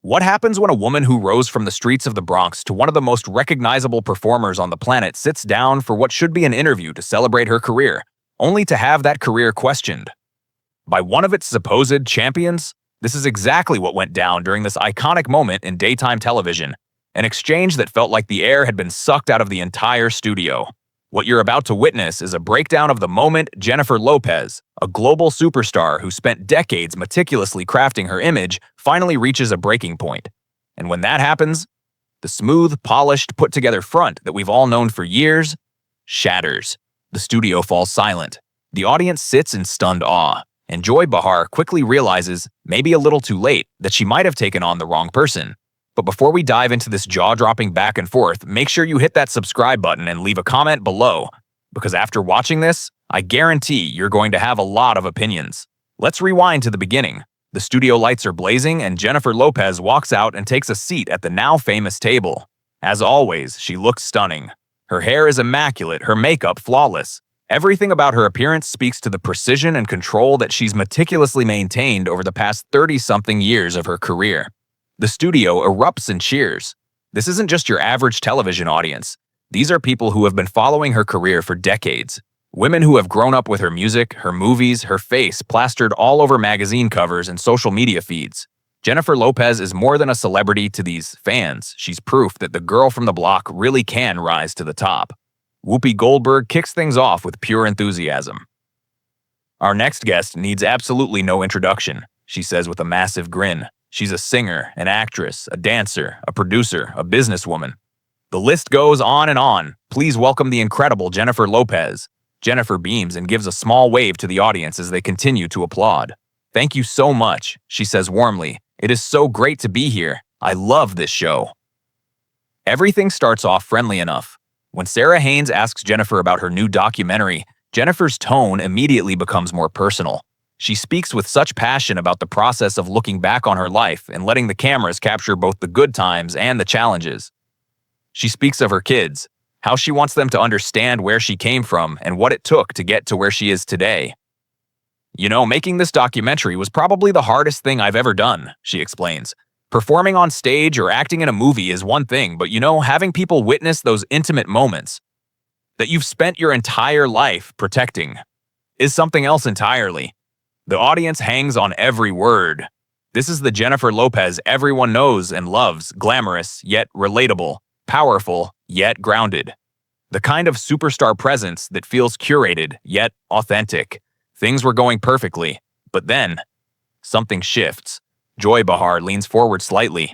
What happens when a woman who rose from the streets of the Bronx to one of the most recognizable performers on the planet sits down for what should be an interview to celebrate her career, only to have that career questioned by one of its supposed champions? This is exactly what went down during this iconic moment in daytime television, an exchange that felt like the air had been sucked out of the entire studio. What you're about to witness is a breakdown of the moment Jennifer Lopez, a global superstar who spent decades meticulously crafting her image, finally reaches a breaking point. And when that happens, the smooth, polished, put-together front that we've all known for years shatters. The studio falls silent. The audience sits in stunned awe, and Joy Behar quickly realizes, maybe a little too late, that she might have taken on the wrong person. But before we dive into this jaw-dropping back and forth, make sure you hit that subscribe button and leave a comment below, because after watching this, I guarantee you're going to have a lot of opinions. Let's rewind to the beginning. The studio lights are blazing, and Jennifer Lopez walks out and takes a seat at the now famous table. As always, she looks stunning. Her hair is immaculate, her makeup flawless. Everything about her appearance speaks to the precision and control that she's meticulously maintained over the past 30-something years of her career. The studio erupts in cheers. This isn't just your average television audience. These are people who have been following her career for decades. Women who have grown up with her music, her movies, her face plastered all over magazine covers and social media feeds. Jennifer Lopez is more than a celebrity to these fans. She's proof that the girl from the block really can rise to the top. Whoopi Goldberg kicks things off with pure enthusiasm. Our next guest needs absolutely no introduction, she says with a massive grin. She's a singer, an actress, a dancer, a producer, a businesswoman. The list goes on and on. Please welcome the incredible Jennifer Lopez. Jennifer beams and gives a small wave to the audience as they continue to applaud. Thank you so much, she says warmly. It is so great to be here. I love this show. Everything starts off friendly enough. When Sarah Haynes asks Jennifer about her new documentary, Jennifer's tone immediately becomes more personal. She speaks with such passion about the process of looking back on her life and letting the cameras capture both the good times and the challenges. She speaks of her kids, how she wants them to understand where she came from and what it took to get to where she is today. You know, making this documentary was probably the hardest thing I've ever done, she explains. Performing on stage or acting in a movie is one thing, but having people witness those intimate moments that you've spent your entire life protecting is something else entirely. The audience hangs on every word. This is the Jennifer Lopez everyone knows and loves, glamorous yet relatable, powerful yet grounded. The kind of superstar presence that feels curated yet authentic. Things were going perfectly, but then something shifts. Joy Behar leans forward slightly,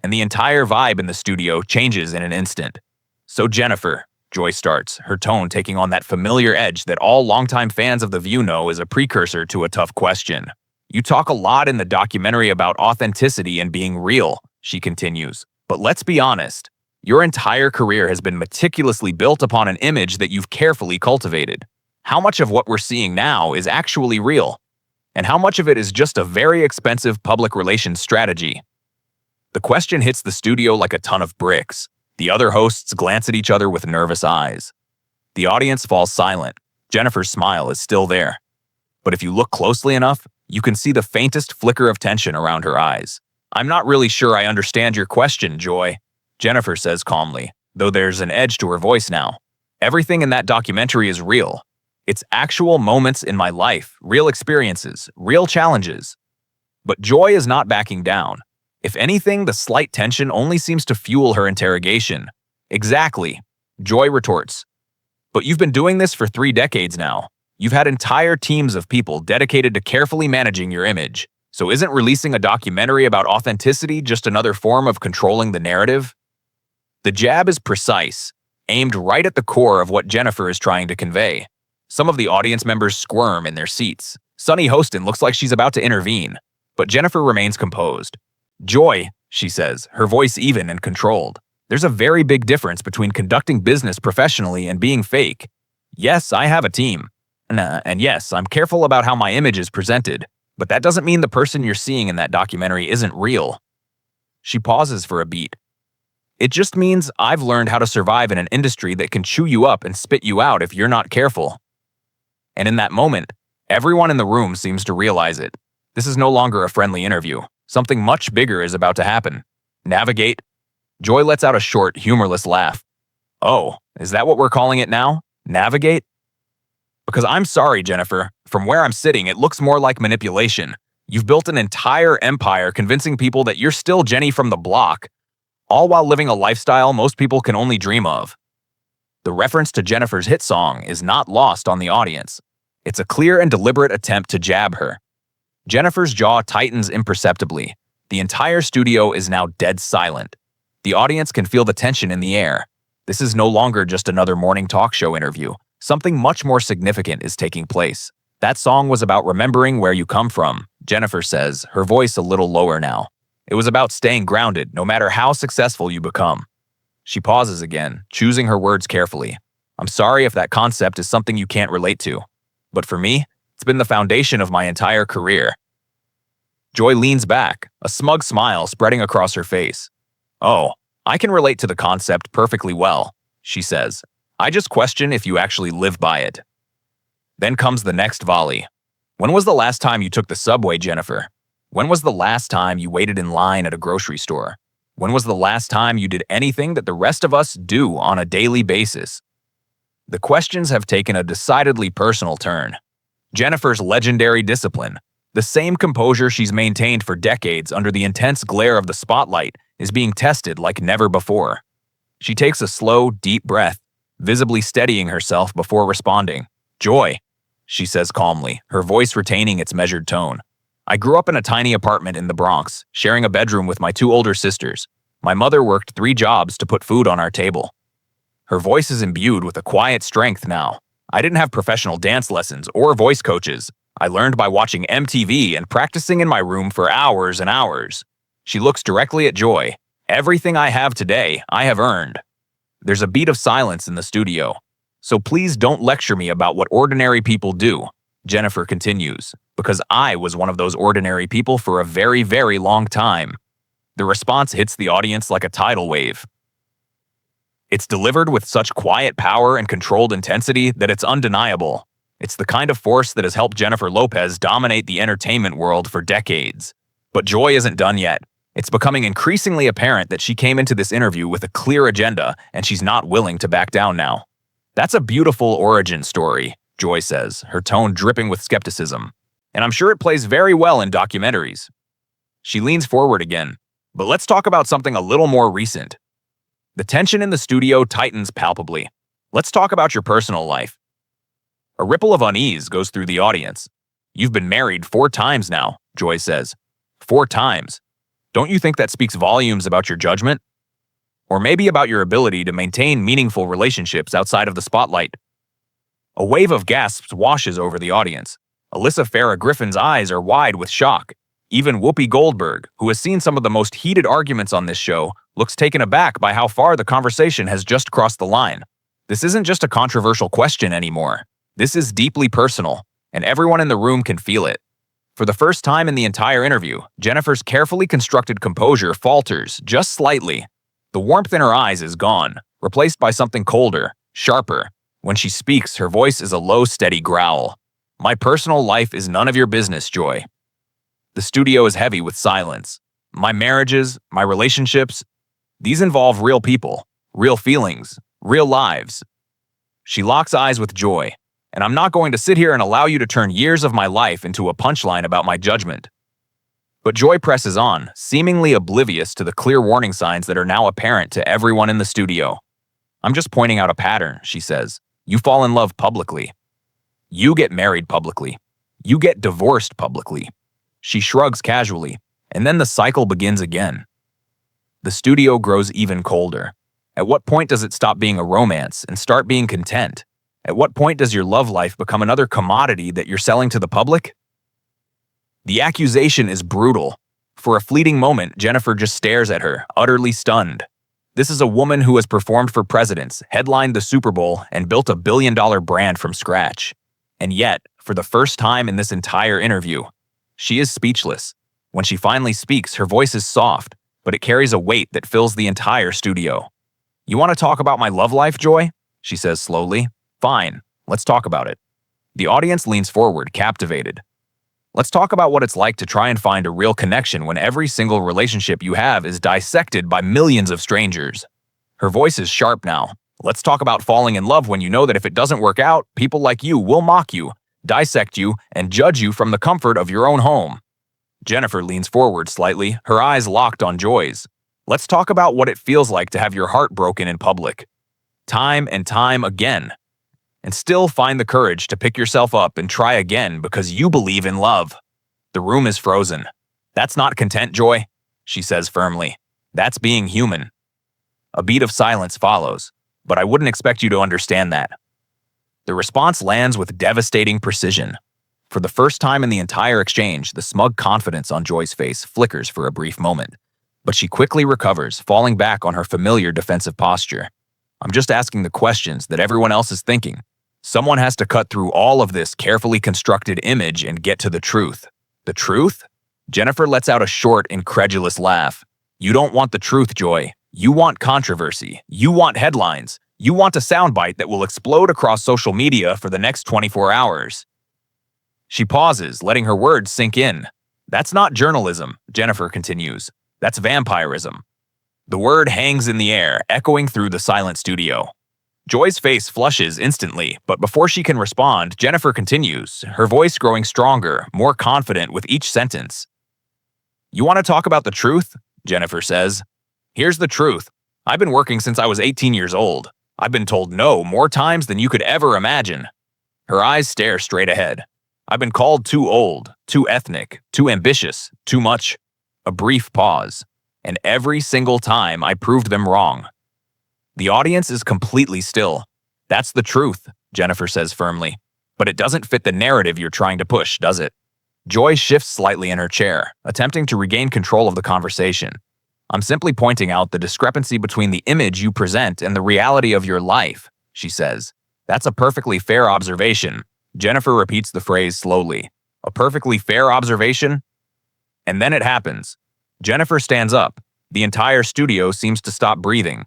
and the entire vibe in the studio changes in an instant. So Jennifer, Joy starts, her tone taking on that familiar edge that all longtime fans of The View know is a precursor to a tough question. You talk a lot in the documentary about authenticity and being real, she continues. But let's be honest, your entire career has been meticulously built upon an image that you've carefully cultivated. How much of what we're seeing now is actually real? And how much of it is just a very expensive public relations strategy? The question hits the studio like a ton of bricks. The other hosts glance at each other with nervous eyes. The audience falls silent. Jennifer's smile is still there. But if you look closely enough, you can see the faintest flicker of tension around her eyes. I'm not really sure I understand your question, Joy, Jennifer says calmly, though there's an edge to her voice now. Everything in that documentary is real. It's actual moments in my life, real experiences, real challenges. But Joy is not backing down. If anything, the slight tension only seems to fuel her interrogation. Exactly, Joy retorts. But you've been doing this for 3 decades now. You've had entire teams of people dedicated to carefully managing your image. So isn't releasing a documentary about authenticity just another form of controlling the narrative? The jab is precise, aimed right at the core of what Jennifer is trying to convey. Some of the audience members squirm in their seats. Sunny Hostin looks like she's about to intervene, but Jennifer remains composed. Joy, she says, her voice even and controlled. There's a very big difference between conducting business professionally and being fake. Yes, I have a team. And yes, I'm careful about how my image is presented, but that doesn't mean the person you're seeing in that documentary isn't real. She pauses for a beat. It just means I've learned how to survive in an industry that can chew you up and spit you out if you're not careful. And in that moment, everyone in the room seems to realize it. This is no longer a friendly interview. Something much bigger is about to happen. Navigate. Joy lets out a short, humorless laugh. Oh, is that what we're calling it now? Navigate? Because I'm sorry, Jennifer. From where I'm sitting, it looks more like manipulation. You've built an entire empire convincing people that you're still Jenny from the block, all while living a lifestyle most people can only dream of. The reference to Jennifer's hit song is not lost on the audience. It's a clear and deliberate attempt to jab her. Jennifer's jaw tightens imperceptibly. The entire studio is now dead silent. The audience can feel the tension in the air. This is no longer just another morning talk show interview. Something much more significant is taking place. That song was about remembering where you come from, Jennifer says, her voice a little lower now. It was about staying grounded, no matter how successful you become. She pauses again, choosing her words carefully. I'm sorry if that concept is something you can't relate to. But for me, it's been the foundation of my entire career. Joy leans back, a smug smile spreading across her face. Oh, I can relate to the concept perfectly well, she says. I just question if you actually live by it. Then comes the next volley. When was the last time you took the subway, Jennifer? When was the last time you waited in line at a grocery store? When was the last time you did anything that the rest of us do on a daily basis? The questions have taken a decidedly personal turn. Jennifer's legendary discipline, the same composure she's maintained for decades under the intense glare of the spotlight, is being tested like never before. She takes a slow, deep breath, visibly steadying herself before responding. Joy, she says calmly, her voice retaining its measured tone. I grew up in a tiny apartment in the Bronx, sharing a bedroom with my two older sisters. My mother worked 3 jobs to put food on our table. Her voice is imbued with a quiet strength now. I didn't have professional dance lessons or voice coaches. I learned by watching MTV and practicing in my room for hours and hours. She looks directly at Joy. Everything I have today, I have earned. There's a beat of silence in the studio. So please don't lecture me about what ordinary people do, Jennifer continues, because I was one of those ordinary people for a very, very long time. The response hits the audience like a tidal wave. It's delivered with such quiet power and controlled intensity that it's undeniable. It's the kind of force that has helped Jennifer Lopez dominate the entertainment world for decades. But Joy isn't done yet. It's becoming increasingly apparent that she came into this interview with a clear agenda, and she's not willing to back down now. That's a beautiful origin story, Joy says, her tone dripping with skepticism. And I'm sure it plays very well in documentaries. She leans forward again. But let's talk about something a little more recent. The tension in the studio tightens palpably. Let's talk about your personal life. A ripple of unease goes through the audience. You've been married 4 times now, Joy says. 4 times. Don't you think that speaks volumes about your judgment? Or maybe about your ability to maintain meaningful relationships outside of the spotlight? A wave of gasps washes over the audience. Alyssa Farah Griffin's eyes are wide with shock. Even Whoopi Goldberg, who has seen some of the most heated arguments on this show, looks taken aback by how far the conversation has just crossed the line. This isn't just a controversial question anymore. This is deeply personal, and everyone in the room can feel it. For the first time in the entire interview, Jennifer's carefully constructed composure falters just slightly. The warmth in her eyes is gone, replaced by something colder, sharper. When she speaks, her voice is a low, steady growl. My personal life is none of your business, Joy. The studio is heavy with silence. My marriages, my relationships, these involve real people, real feelings, real lives. She locks eyes with Joy, and I'm not going to sit here and allow you to turn years of my life into a punchline about my judgment. But Joy presses on, seemingly oblivious to the clear warning signs that are now apparent to everyone in the studio. I'm just pointing out a pattern, she says. You fall in love publicly. You get married publicly. You get divorced publicly. She shrugs casually, and then the cycle begins again. The studio grows even colder. At what point does it stop being a romance and start being content? At what point does your love life become another commodity that you're selling to the public? The accusation is brutal. For a fleeting moment, Jennifer just stares at her, utterly stunned. This is a woman who has performed for presidents, headlined the Super Bowl, and built a billion-dollar brand from scratch. And yet, for the first time in this entire interview, she is speechless. When she finally speaks, her voice is soft, but it carries a weight that fills the entire studio. You want to talk about my love life, Joy? She says slowly. Fine, let's talk about it. The audience leans forward, captivated. Let's talk about what it's like to try and find a real connection when every single relationship you have is dissected by millions of strangers. Her voice is sharp now. Let's talk about falling in love when you know that if it doesn't work out, people like you will mock you, dissect you, and judge you from the comfort of your own home. Jennifer leans forward slightly, her eyes locked on Joy's. Let's talk about what it feels like to have your heart broken in public. Time and time again. And still find the courage to pick yourself up and try again because you believe in love. The room is frozen. That's not content, Joy, she says firmly. That's being human. A beat of silence follows, but I wouldn't expect you to understand that. The response lands with devastating precision. For the first time in the entire exchange, the smug confidence on Joy's face flickers for a brief moment. But she quickly recovers, falling back on her familiar defensive posture. I'm just asking the questions that everyone else is thinking. Someone has to cut through all of this carefully constructed image and get to the truth. The truth? Jennifer lets out a short, incredulous laugh. You don't want the truth, Joy. You want controversy. You want headlines. You want a soundbite that will explode across social media for the next 24 hours. She pauses, letting her words sink in. That's not journalism, Jennifer continues. That's vampirism. The word hangs in the air, echoing through the silent studio. Joy's face flushes instantly, but before she can respond, Jennifer continues, her voice growing stronger, more confident with each sentence. You want to talk about the truth? Jennifer says. Here's the truth. I've been working since I was 18 years old. I've been told no more times than you could ever imagine. Her eyes stare straight ahead. I've been called too old, too ethnic, too ambitious, too much. A brief pause. And every single time I proved them wrong. The audience is completely still. That's the truth, Jennifer says firmly. But it doesn't fit the narrative you're trying to push, does it? Joy shifts slightly in her chair, attempting to regain control of the conversation. I'm simply pointing out the discrepancy between the image you present and the reality of your life, she says. That's a perfectly fair observation. Jennifer repeats the phrase slowly. A perfectly fair observation? And then it happens. Jennifer stands up. The entire studio seems to stop breathing.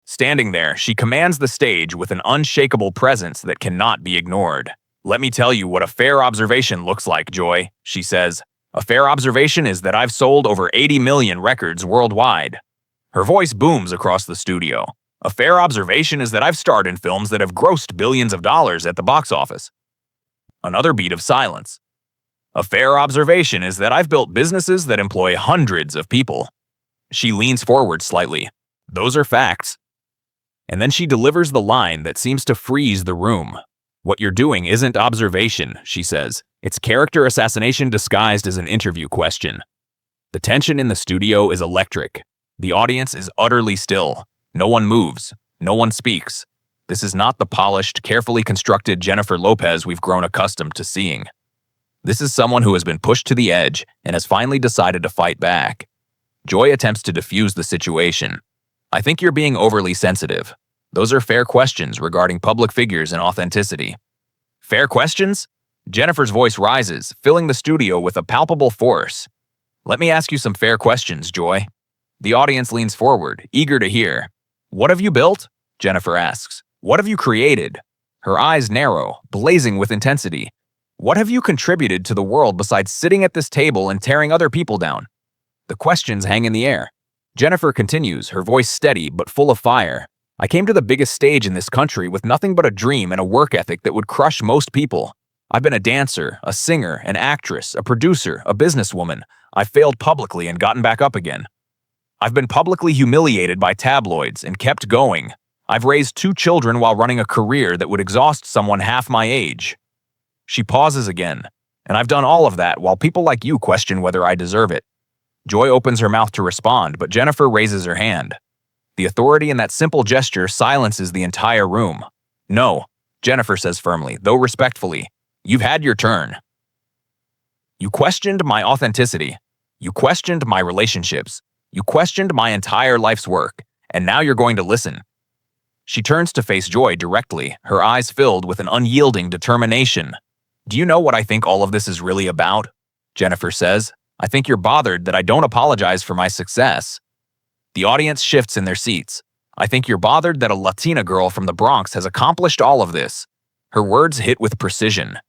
Standing there, she commands the stage with an unshakable presence that cannot be ignored. Let me tell you what a fair observation looks like, Joy, she says. A fair observation is that I've sold over 80 million records worldwide. Her voice booms across the studio. A fair observation is that I've starred in films that have grossed billions of dollars at the box office. Another beat of silence. A fair observation is that I've built businesses that employ hundreds of people. She leans forward slightly. Those are facts. And then she delivers the line that seems to freeze the room. What you're doing isn't observation, she says. It's character assassination disguised as an interview question. The tension in the studio is electric. The audience is utterly still. No one moves. No one speaks. This is not the polished, carefully constructed Jennifer Lopez we've grown accustomed to seeing. This is someone who has been pushed to the edge and has finally decided to fight back. Joy attempts to defuse the situation. I think you're being overly sensitive. Those are fair questions regarding public figures and authenticity. Fair questions? Jennifer's voice rises, filling the studio with a palpable force. Let me ask you some fair questions, Joy. The audience leans forward, eager to hear. What have you built? Jennifer asks. What have you created? Her eyes narrow, blazing with intensity. What have you contributed to the world besides sitting at this table and tearing other people down? The questions hang in the air. Jennifer continues, her voice steady but full of fire. I came to the biggest stage in this country with nothing but a dream and a work ethic that would crush most people. I've been a dancer, a singer, an actress, a producer, a businesswoman. I've failed publicly and gotten back up again. I've been publicly humiliated by tabloids and kept going. I've raised 2 children while running a career that would exhaust someone half my age. She pauses again. And I've done all of that while people like you question whether I deserve it. Joy opens her mouth to respond, but Jennifer raises her hand. The authority in that simple gesture silences the entire room. No, Jennifer says firmly, though respectfully. You've had your turn. You questioned my authenticity. You questioned my relationships. You questioned my entire life's work. And now you're going to listen. She turns to face Joy directly, her eyes filled with an unyielding determination. Do you know what I think all of this is really about? Jennifer says. I think you're bothered that I don't apologize for my success. The audience shifts in their seats. I think you're bothered that a Latina girl from the Bronx has accomplished all of this. Her words hit with precision.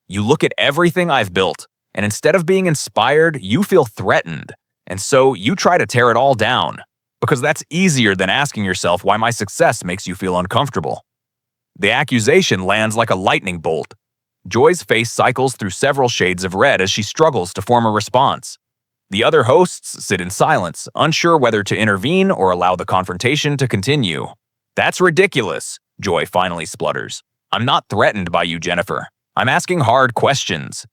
You look at everything I've built, And instead of being inspired, you feel threatened. And so you try to tear it all down, because that's easier than asking yourself why my success makes you feel uncomfortable. The accusation lands like a lightning bolt. Joy's face cycles through several shades of red as she struggles to form a response. The other hosts sit in silence, unsure whether to intervene or allow the confrontation to continue. "That's ridiculous," Joy finally splutters. "I'm not threatened by you, Jennifer. I'm asking hard questions."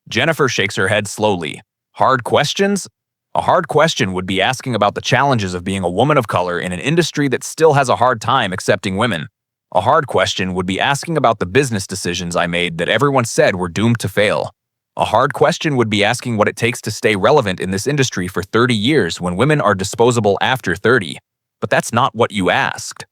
Jennifer shakes her head slowly. Hard questions? A hard question would be asking about the challenges of being a woman of color in an industry that still has a hard time accepting women. A hard question would be asking about the business decisions I made that everyone said were doomed to fail. A hard question would be asking what it takes to stay relevant in this industry for 30 years when women are disposable after 30. But that's not what you asked.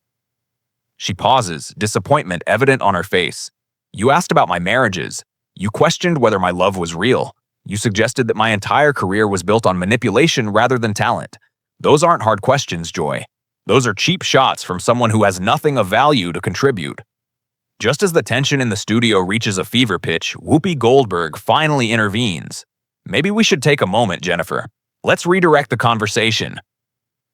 She pauses, disappointment evident on her face. "You asked about my marriages. You questioned whether my love was real. You suggested that my entire career was built on manipulation rather than talent. Those aren't hard questions, Joy. Those are cheap shots from someone who has nothing of value to contribute." Just as the tension in the studio reaches a fever pitch, Whoopi Goldberg finally intervenes. "Maybe we should take a moment, Jennifer. Let's redirect the conversation."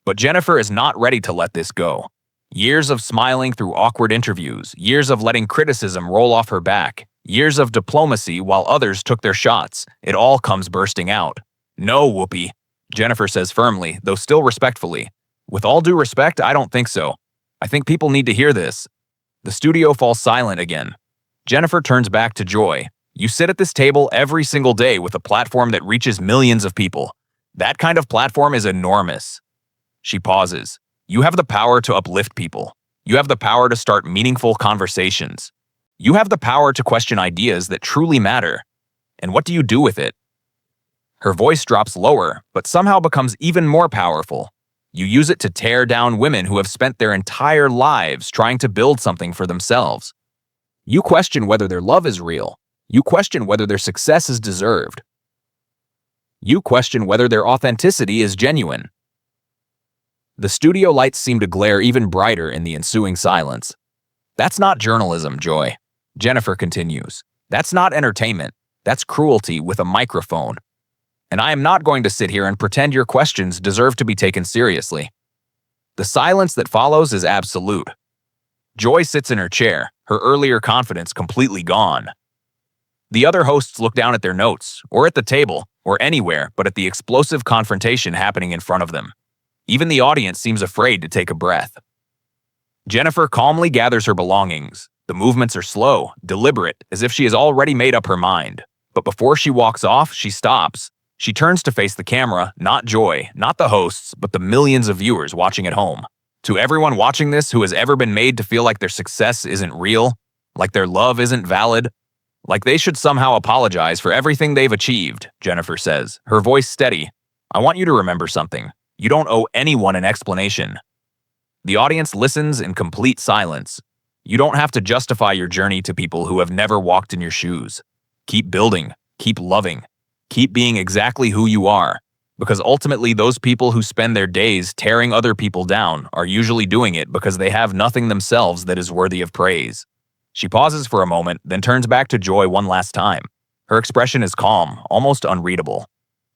But Jennifer is not ready to let this go. Years of smiling through awkward interviews, years of letting criticism roll off her back, years of diplomacy while others took their shots, it all comes bursting out. "No, Whoopi," Jennifer says firmly, though still respectfully. "With all due respect, I don't think so. I think people need to hear this." The studio falls silent again. Jennifer turns back to Joy. "You sit at this table every single day with a platform that reaches millions of people. That kind of platform is enormous." She pauses. "You have the power to uplift people. You have the power to start meaningful conversations. You have the power to question ideas that truly matter. And what do you do with it?" Her voice drops lower, but somehow becomes even more powerful. "You use it to tear down women who have spent their entire lives trying to build something for themselves. You question whether their love is real. You question whether their success is deserved. You question whether their authenticity is genuine." The studio lights seem to glare even brighter in the ensuing silence. "That's not journalism, Joy," Jennifer continues. "That's not entertainment. That's cruelty with a microphone. And I am not going to sit here and pretend your questions deserve to be taken seriously." The silence that follows is absolute. Joy sits in her chair, her earlier confidence completely gone. The other hosts look down at their notes, or at the table, or anywhere but at the explosive confrontation happening in front of them. Even the audience seems afraid to take a breath. Jennifer calmly gathers her belongings. The movements are slow, deliberate, as if she has already made up her mind. But before she walks off, she stops. She turns to face the camera, not Joy, not the hosts, but the millions of viewers watching at home. "To everyone watching this who has ever been made to feel like their success isn't real, like their love isn't valid, like they should somehow apologize for everything they've achieved," Jennifer says, her voice steady. "I want you to remember something. You don't owe anyone an explanation." The audience listens in complete silence. You don't have to justify your journey to people who have never walked in your shoes. Keep building, keep loving. Keep being exactly who you are, because ultimately those people who spend their days tearing other people down are usually doing it because they have nothing themselves that is worthy of praise. She pauses for a moment, then turns back to Joy one last time. Her expression is calm, almost unreadable.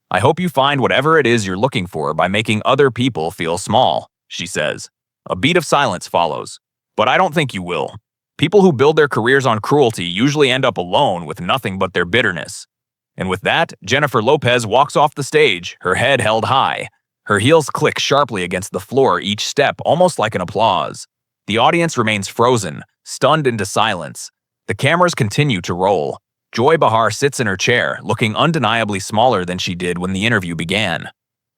"I hope you find whatever it is you're looking for by making other people feel small," she says. A beat of silence follows. "But I don't think you will. People who build their careers on cruelty usually end up alone with nothing but their bitterness." And with that, Jennifer Lopez walks off the stage, her head held high. Her heels click sharply against the floor each step, almost like an applause. The audience remains frozen, stunned into silence. The cameras continue to roll. Joy Behar sits in her chair, looking undeniably smaller than she did when the interview began.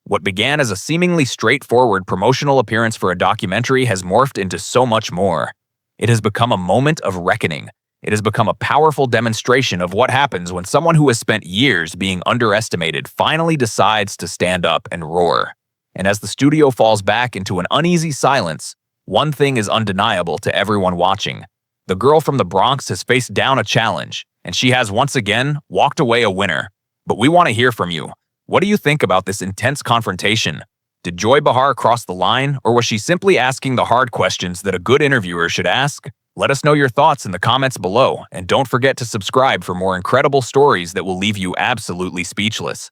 What began as a seemingly straightforward promotional appearance for a documentary has morphed into so much more. It has become a moment of reckoning. It has become a powerful demonstration of what happens when someone who has spent years being underestimated finally decides to stand up and roar. And as the studio falls back into an uneasy silence, one thing is undeniable to everyone watching. The girl from the Bronx has faced down a challenge, and she has once again walked away a winner. But we want to hear from you. What do you think about this intense confrontation? Did Joy Behar cross the line, or was she simply asking the hard questions that a good interviewer should ask? Let us know your thoughts in the comments below, and don't forget to subscribe for more incredible stories that will leave you absolutely speechless.